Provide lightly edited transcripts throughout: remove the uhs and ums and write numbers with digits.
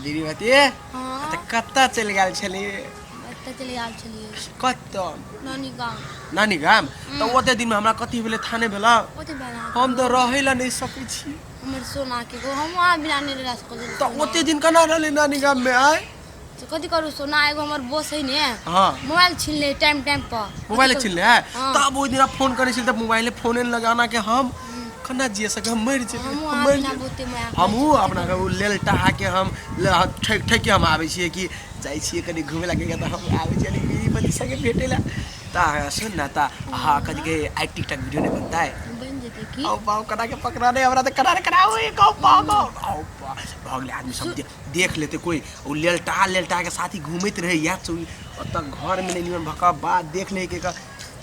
दीदी बती हाँ त कत्ता चल गेल छली कत्ता चले गेल छलिए कत्ता नानी गांव नानी गाम त ओते दिन में हमरा कथि भेले थाने भेला ओते बेला हम त रहै ला नै सकै छी हमर सोना के गो हम वहां बिना ने रह सकल त ओते दिन कना रहले नानी गाम में आय तो कथि करू सोना एगो हमर बोस है ने हां मोबाइल छीन ले टाइम पर मोबाइल छीन ले है तब ओइ दिन फोन करे छी त मोबाइल फोन लगाना के हम कना जिए सके हम मर जे हमहू अपना के लेलटा के हम ठक ठक के हम आबै छिए कि जाय छिए कनी घुमे लागे त हम आबै छिए बीवी पति संगे भेटेला ता सुन ना ता हां कदी के आई टिकटॉक वीडियो ने बनता है बन जेते की औ पाव कना के पकड़ा दे हमरा त कना रे कराओ ए गौ पाव औ भगले आदमी सब देख लेते कोई ओ लेलटा के साथी घूमत रहे या चौरी ओत घर में निमन भका बात देख ले के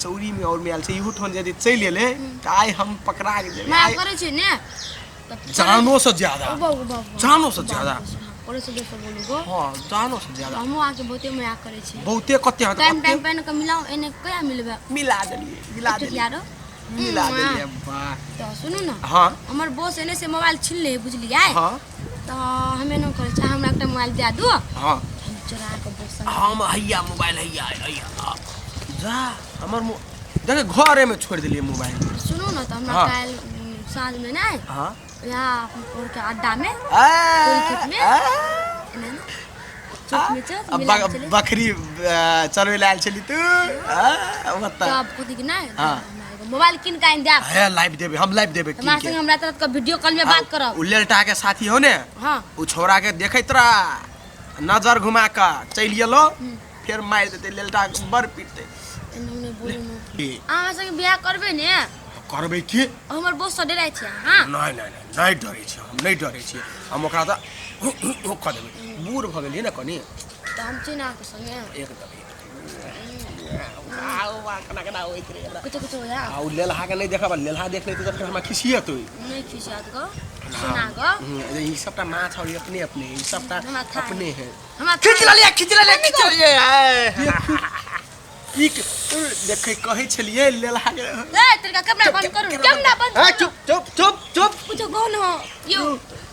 चौरी में और में आल से इहू ठन जदी चल एले त आइ हम पकड़ा के मैं करे छी ने जानो से ज्यादा जानो से ज्यादा करे से दोसर बोलू गो हां जानो से ज्यादा हम आके बहुते मया करे छी बहुते कते टाइम पे न मिलाओ एने कया मिलबे मिला देलिए यारो मिला देलिए बा तो सुनु ना हां हमर बॉस एने से मोबाइल छीन ले बुझलियै हां तो हमें न करे छी हमरा एकटा मोबाइल दे दो हां हम चोरा के बॉस हम हैया मोबाइल हैया जा हमर देखे घरे में छोड़ दिलिए मोबाइल सुनो ना तो हमरा काल साँझ में ना हां यहाँ और के अड्डा में बकरी चरवे लाल चली तू बता अब खुद की ना मोबाइल किन का दे है लाइव देबे हम लाइव देबे हमरा संग हमरा तरह का वीडियो कॉल में बात करब उ लेलटा के साथी हो ने हां उ छोरा के देखैत रहा नजर घुमा के चल गेलो फिर मार देते लेलटा बर पीटते एने बोलू न अहाँ संग बियाह करबे ने करबे की हमर बॉस से डराय छै हां नहीं डरे छी हम नहीं डरे छी हम ओकरा त क देबे बूढ़ भ गेलिए न कनी त हम चिना के संगे एकदम आओ वा कना होइत रे कुछ होया आ लेलहा के नहीं देखब लेलहा देख ले त फिर हमरा खिसियत होई नहीं खिसियत गो सुना गो ई सबटा माछ और अपने ई सबटा अपने है हमरा खिच लिया ठीक देखे कहे छलिए लेलहा के ए तेरा कैमरा बंद करू कैमरा बंद चुप कुछ गो न यो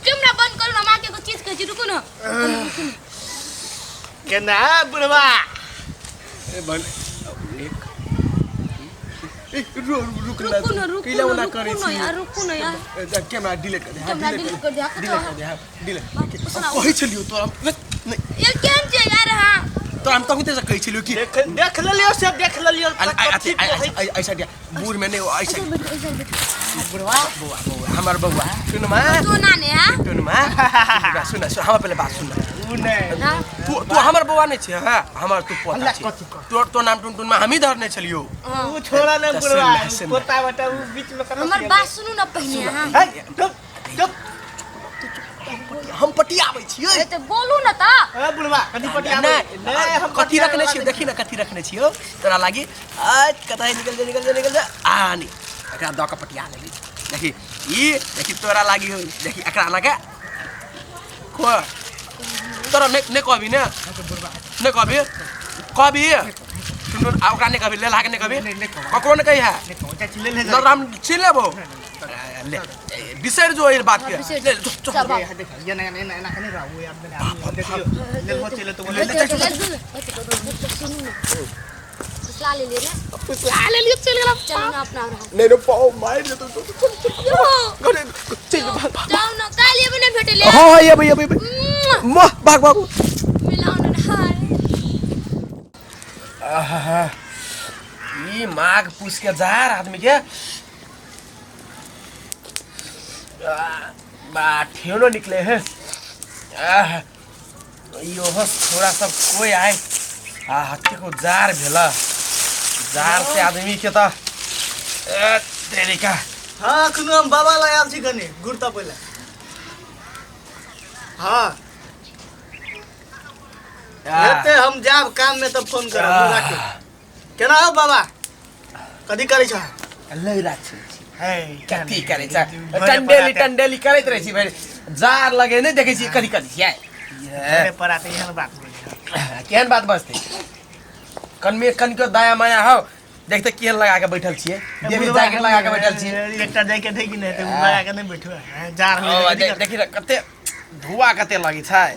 कैमरा बंद करू ना मां के को चीज कह रुको ना केना बुढ़वा ए बन रुक ना करे छी यार रुको ना यार कैमरा डिलीट कर दे डिलीट कहे छलियो तो ये केन छै यार हां तो हम कहते से कहि छलियो कि देख लियो ऐसा दिया बूढ़ में नहीं ऐसा बुढ़वा हमर बउआ सुन मा सोना ने हां सुन मा सुन हम पहले बात सुन तू हमर बउआ नहीं छे हां हमर तू पोता छे तो नाम टुन में हम ही धरने छलियो तू छोड़ा ना बुढ़वा पोता बेटा बीच में हमर बात सुनु ना पहले हां चुप हम पटियाबै छियै ए त बोलू न त ए बुढ़वा कथि पटियाबै हम कथि रखने छियै देखि न कथि रखने छियै तोरा लागि आज कतै निकल जा आनी एकरा द के पटिया लेली देखि ई देखि तोरा लागि देखि एकरा लगे को तोरा ने कहबी ने कहबी सुन आ ओकरा ने कहबी लेला के ने कहबी ककरो ने कहि है राम छीन लेबो ले बिसर जो ये बात के ले ये ना कने रहो यार देखियो ले हो चले तो पुसला ले ले चल गला चल ना अपना नहीं पाओ मार दे तो चल जाओ ना काली बने भेटे ले हां ये भैया भाग मिलाओ ना हाय ई माग पूछ के जार आदमी के बा ठेलो निकले है यो हस थोड़ा सब कोई आए हत्ते को जार भेला जार से आदमी के त तेरे का हां कुनु हम बाबा ला आल छी कने गुरता पहिला हां एते हम जाब काम में तो फोन करब राखे केना हो बाबा कदी करै छ लई राख है कथी करे छ टंडेली करैत रहै छी भाई जार लगे नहीं देखै छी कथी छै अरे पराते यहाँ बात केहन बात बसते कन में कन के दाया माया हो देखते केहन लगा के बैठल छिए देवी जैकेट लगा के बैठल छिए एकटा जैकेट है कि नहीं तो लगा के नहीं बैठो जार हो देखि कते धुआ कते लगी छै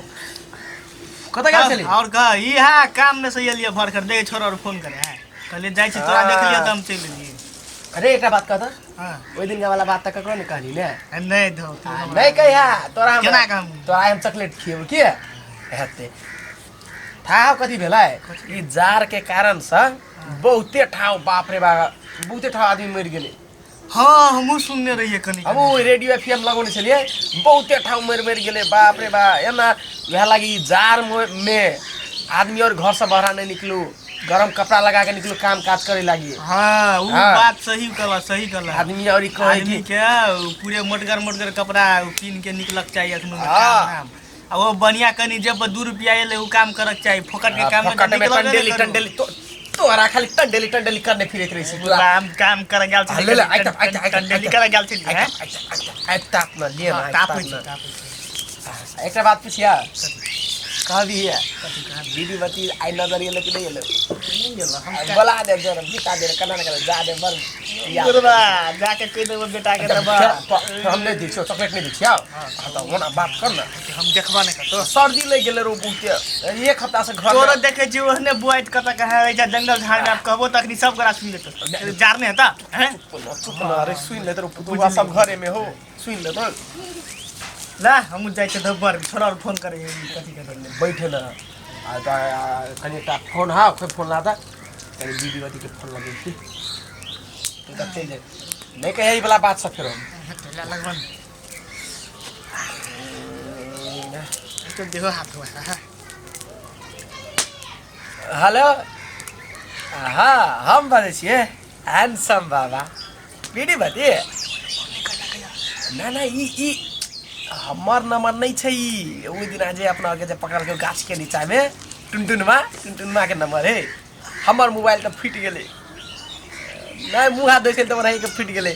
कत गेल छली और कह इहा काम में से एलिए भर कर दे छोरा और फोन करे हैं कहले जाय छी तोरा देख लियो त हम चल एलिए अरे एकटा बात कह त हां ओइ दिन वाला बात त ककरो नहीं कहली ने नहीं दो नहीं कहिया तोरा हम केना कहम तोरा हम चॉकलेट खिएबो के हेते थाहा कथी भेलै ई जार के कारण से बहुते ठाव बाप रे बाप बहुते ठाव आदमी मर गेले हाँ हमहू सुनने रहिए कनी अब वो रेडियो एफएम लगौने छलिए बहुते ठाव मर गेले बाप रे बा एना वह लागी जार में आदमी और घर से बाहर नहीं निकलू गरम कपड़ा लगा के निकलू काम काज करे लागी हाँ वो बात सही कला आदमी और कहे कि के पूरे मोटगर कपड़ा पीन के निकलक चाहिए अखनो काम आ वो बढ़िया कनी जब 2 रुपया एले उ काम करक चाहिए फोकट के काम में टंडेली तोरा खाली टंडेली करने फिरत रही छी काम कर गेल छी टंडेली कर गेल छी हैं ताप न लिए ताप एकटा बात पूछिया कहबी है दीदी बती आई नजर ये लेके नहीं ले बोला दे जरा बिता दे कना ना जा दे बर गुरबा जाके कह देबो बेटा के तब हमने दी छो चॉकलेट नहीं दी छिया त ओना बात कर ना हम देखबा नहीं तो सर्दी ले गेले रो बहुते एक हफ्ता से घर तोरा देखे छी ओहने बुआइत कत कहे जा जंगल झाड़ में आप कहबो तखनी सब करा सुन लेत जार नहीं हता हैं चुप ना अरे सुन ले तो पुतुआ सब घरे में हो सुन ले तो ला हम जाय छ दब्बर छोरा और फोन करे कथि के बैठे ना आ कनी ता फोन हा कोई फोन लाता कनी दीदी बती के फोन लगे थी तो तब चल नहीं कहे ई वाला बात सब फिर ला लगवन तो देखो हाथ हुआ हेलो हाँ हम बाजे छिए हैंडसम बाबा दीदी बती ना ना ई हमर नंबर नहीं छै ओइ दिन जे अपना के जे पकड़ के गाछ के नीचा में टुनटुनमा के नंबर है हमर मोबाइल त फट गेले नहीं मुँह हाथ धोइ त रही के फट गेले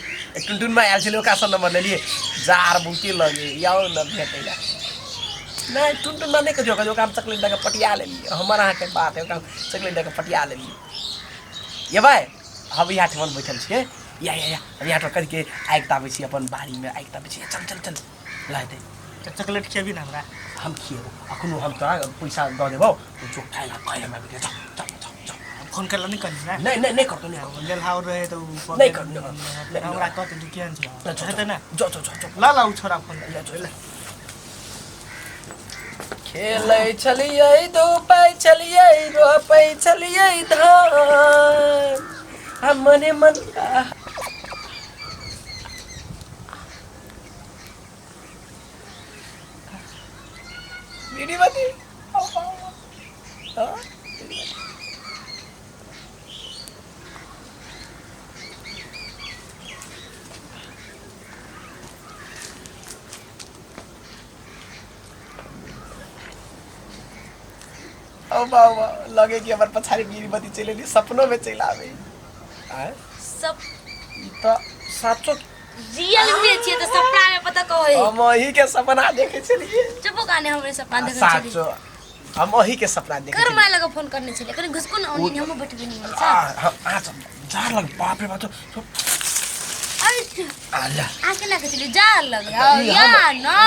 टुनटुनमा आयल छले ओका से नंबर ले लिए जार बुटी लगे याओ न भेटैला नहीं टुनटुनमा नहीं कहियो काम चॉकलेट दे के पटिया ले लिए हमर अहाँ के बात है काम चॉकलेट दे के पटिया ले लिए ये भाई हम यहाँ ठमन बैठल छिए या हम यहाँ कर के आइकता आबै छी अपन बाड़ी में आइकता आबै छी चल लाई दे चॉकलेट खेबी ना हमरा हम खिएबो अखनो हम तोरा पैसा द देबो तू जो खाइ ला खाइ में चल फोन करला नहीं करी ना नहीं करतो नहीं लेल हाउ रहे तो नहीं कर हमरा कहते दुकियान छ हेते ना जो ला उ छोरा फोन ले खेलै छलियै धोपै छलियै रोपै छलियै धान हमने मन दीदी बती लगे कि हमारे पछाड़ी बीरी बती चले नहीं सपनों में चला आवे सब तो साचो रियल में छिए तो सपना में पता कहो हम वही के सपना देखे चलिए चुप काने हमरे सपना देखे साचो हम वही के सपना देखे कर मैं लगा फोन करने चले कने घुसको ना ओनी हम बैठ भी नहीं सा आ जार लग बाप रे बाप तो अरे आला आके ना चले जा लग या ना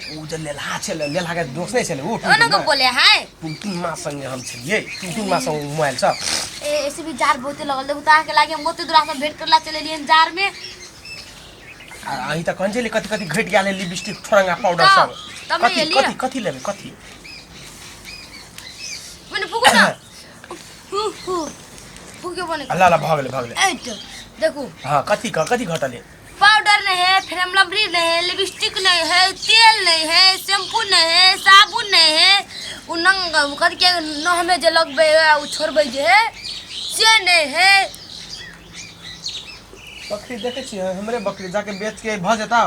उ जे लेला छले लेला के दोस्त नहीं छले उ ओना को बोले हाय टुनटुन मा संगे हम छलिए टुनटुन मा संग मोबाइल छ ए ऐसे भी जार बहुते लगल देखो ता के लागे मोते दूरा से भेंट करला चले लिए जार में अही त कंजेले कति घट गेले लिपस्टिक छोरंगा पाउडर सब कति लेबे कति मैंने फुको ना फुके बने अल्लाह भागले ए देखो हां कति घटले पाउडर नहीं है फेम लवली नहीं है लिपस्टिक नहीं है तेल नहीं है शैम्पू नहीं है साबुन नहीं है उ नंग कर के न हमें जे लगबे उ छोड़बे जे है से नहीं है बकरी देखे छी हमरे बकरी जाके बेच के भ जेता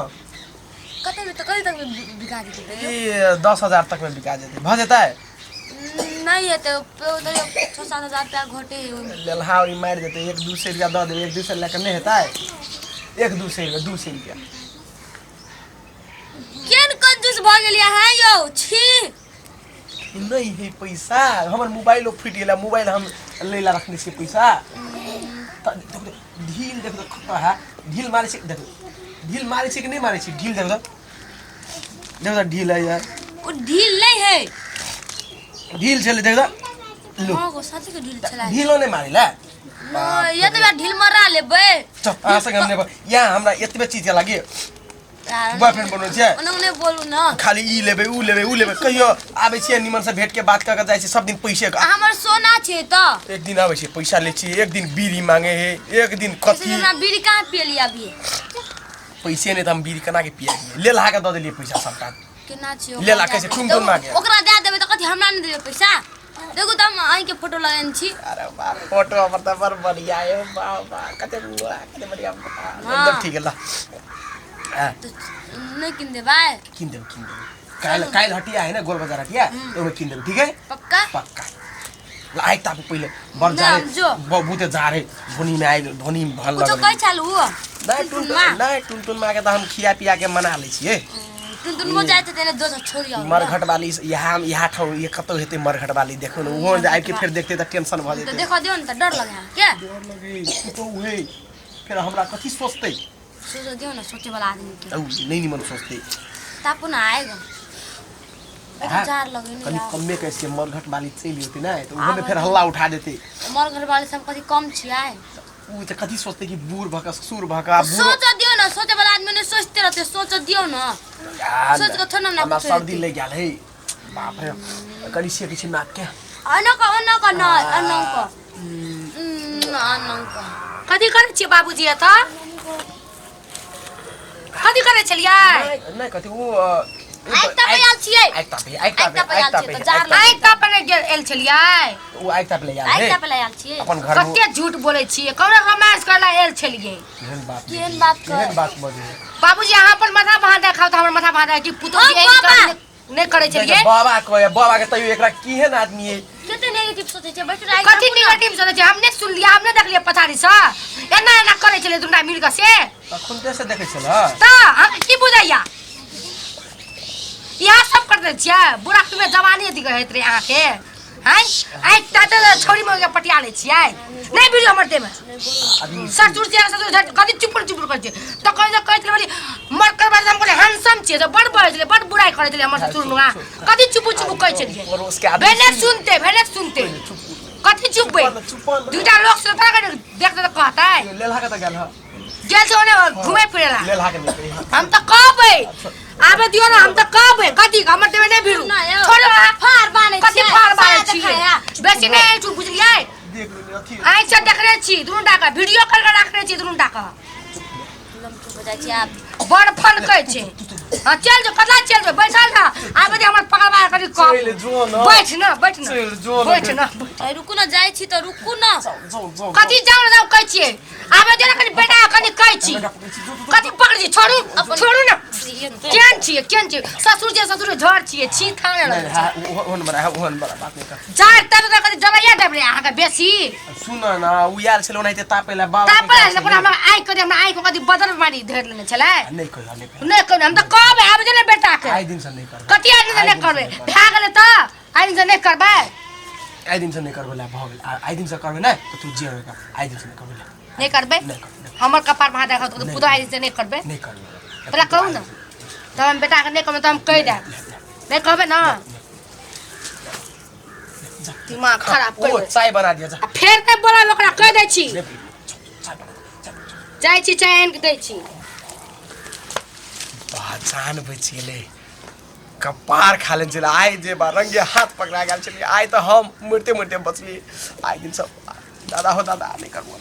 कते में तो कहीं तक में बिका देते ये 10,000 तक में बिका जेते भ जेता है नहीं है तो 6-7 हजार रुपया घटे लेलहा और मार देते 1-2 रुपया द दे 1-2 लेकर नहीं हेता है 1-2 रुपया केन कंजूस भ गेलिया है यो छी नहीं है पैसा हमर मोबाइलो फट गेला मोबाइल हम लेला रखने से पैसा ढील देखो खपा है ढील मारे से देखो ढील मारे से कि नहीं मारे से ढील देखो ढील है यार वो ढील नहीं है ढील छले देख दा लो हां को साथी के ढील चला ढीलो नहीं मारिला ये तो ढील मरा लेबै चुप आसे हमने यहाँ हमरा एतबे चीज के लागि बॉयफ्रेंड बनो छै ओने बोलू न खाली ई लेबे ऊ लेबे कहियो आबै छियै निमन से भेट के बात क के जाय छै सब दिन पैसे का हमर सोना छै त एक दिन आबै छै पैसा ले छी एक दिन बीड़ी मांगे है एक दिन कथी ना बीड़ी कहां पियली अभी पैसे नहीं त हम बीड़ी कना के पिया ले ला के द देलिए पैसा सबटा केना छै ले ला कैसे टुन मांगे ओकरा दे देबै त कथी हमरा नै देबै पैसा देखो त हम आइ के फोटो लगाइन छी अरे वाह फोटो पर त बर बढ़िया है वाह कते बढ़िया एकदम ठीक है ला नहीं किन दे भाई किन दे काल हटिया है ना गोल बाजार हटिया ओमे किन दे ठीक है पक्का लाइक ताप पहिले बर जा बहुते जा रे धोनी में आइ धोनी भल लग कुछ कहि चालू नहीं टुन में के त हम खिया पिया के मना ले छिए टुन मो जाते तेरे दो छोड़ी आओ मरघट वाली यहाँ ठाउँ ये कतो हेते मरघट वाली देखो न वो आइ के फिर देखते त टेंशन भ जेते तो देखो दियो न त डर लगे के डर लगे तो उहे फिर हमरा कथि सोचते सोच दियो न सोचे वाला आदमी के नहीं मन सोचते तापु ना आएगा जार लगे नहीं कभी कम में कैसे मरघट वाली चली होती ना तो उन्होंने फिर हल्ला उठा देते मरघट वाले सब कथि कम छियाए वो तो कथि सोचते कि बूढ़ भका ससुर भका सोच दियो न सोचे वाला आदमी ने सोचते रहते सोच दियो न सोच के थोड़ा ना हमरा सर्दी ले गेल है बाप रे कनी से किछ नाक के अनक न कथी करे छियै बाबूजी त कथी करे छलियै नहीं कथि वो आइता पे आल छियै आइता पे गेल छलियै वो आइता पे ले आल आइता पे आल छियै अपन घर में कते झूठ बोलै छियै कौन रोमांस करला एल छलियै केहन बात बजे बाबूजी अहाँ अपन माथा बहा देखाओ त हमर माथा बहा दे कि पुतो नहीं करे छलियै बाबा के तइयो एकरा केहन आदमी है कते नेगेटिव सोचे छै बैठ रहा कथी नेगेटिव सोचे छै हमने सुन लिया हमने देख लिया पछाड़ी से एना करे छलियै दुटा मिल के से तखन कैसे देखे छल त हम की बुझाइया यह सब कर दे छियै बुढ़ा तुम्हें जवानी अथी कहैत रे अहाँ के हैं आई ताते छोरी में के पटिया ले छियै नहीं वीडियो हमर दे में ससुर जे ससुर कथी चुप कर छै त कहै छलै बड़ी मर कर बाद हम कहले हैंडसम छियै त बड़ बड़ै छलै बड़ बुराई करै छलै हमर ससुर नुआ कथी चुप कहै छलियै भेले सुनते कथी चुप दुटा लोग से देखते त कहतै लेलहा के त गेल ह गेल छै ओने घुमे फिरेला लेलहा के नहीं हम त कहबै आबे दियो ना हम त कहबै कथी हमर देबे नहीं भिड़ू छोड़ फार बाने कथी फार बाने छियै बेसी नहीं तू बुझलियै देख ले अथी आइ से देखरे छी दुनु टाका वीडियो कर के रखने छी दुनु टाका चुप हो जाइ छी आप बड़ फन कहै छै हां चल जो कतला चल जो बैठल ना आबे दे हमर पकड़वा करी कह बैठ ना बैठ ना रुकू न जाइ छी त रुकू न कथी जाऊ कहै छियै आबे दे कनी बेटा कनी कहै छी कथी पकड़ छी छोड़ू ना केन छियै ससुर झड़ छियै छी थाने ओहन बड़ा बात नहीं कर चार तर त कथी दवाइया देबरे अहाँ के बेसी सुन ना उ यार छलो नहीं त तापेला बाबा तापेला पर हमरा आइ करी हमरा आइ को कथी बदल मारी धर लेने छलै नहीं कह नहीं कहब हम त कहबै आबे दे बेटा के आइ दिन से नहीं कर कथी आइ दिन से नहीं करबै भा गेलै त आइ दिन से नहीं करबै आइ दिन से नहीं करबै ला भ गेल आइ दिन से करबै ना तो तू जे होगा आइ दिन से नहीं करबै नहीं करबै हमर कपार भा देखा तो पुतो आइ दिन से नहीं करबै नहीं करबै पहले कहू ना त हम बेटा के नहीं कहबै त हम कह दे नहीं कहबै ना दिमाग खराब कर ओ चाय बना दिया जा फेर नहीं बोला ओकरा कह दै छी जाइ छी चाय आनि के दै छी पहचान बच गेले कपार खा लेन चले आइ जे बा रंगे हाथ पकड़ा गेल छली आइ त हम मुड़ते बचली आइ दिन सब दादा हो दादा नहीं करबो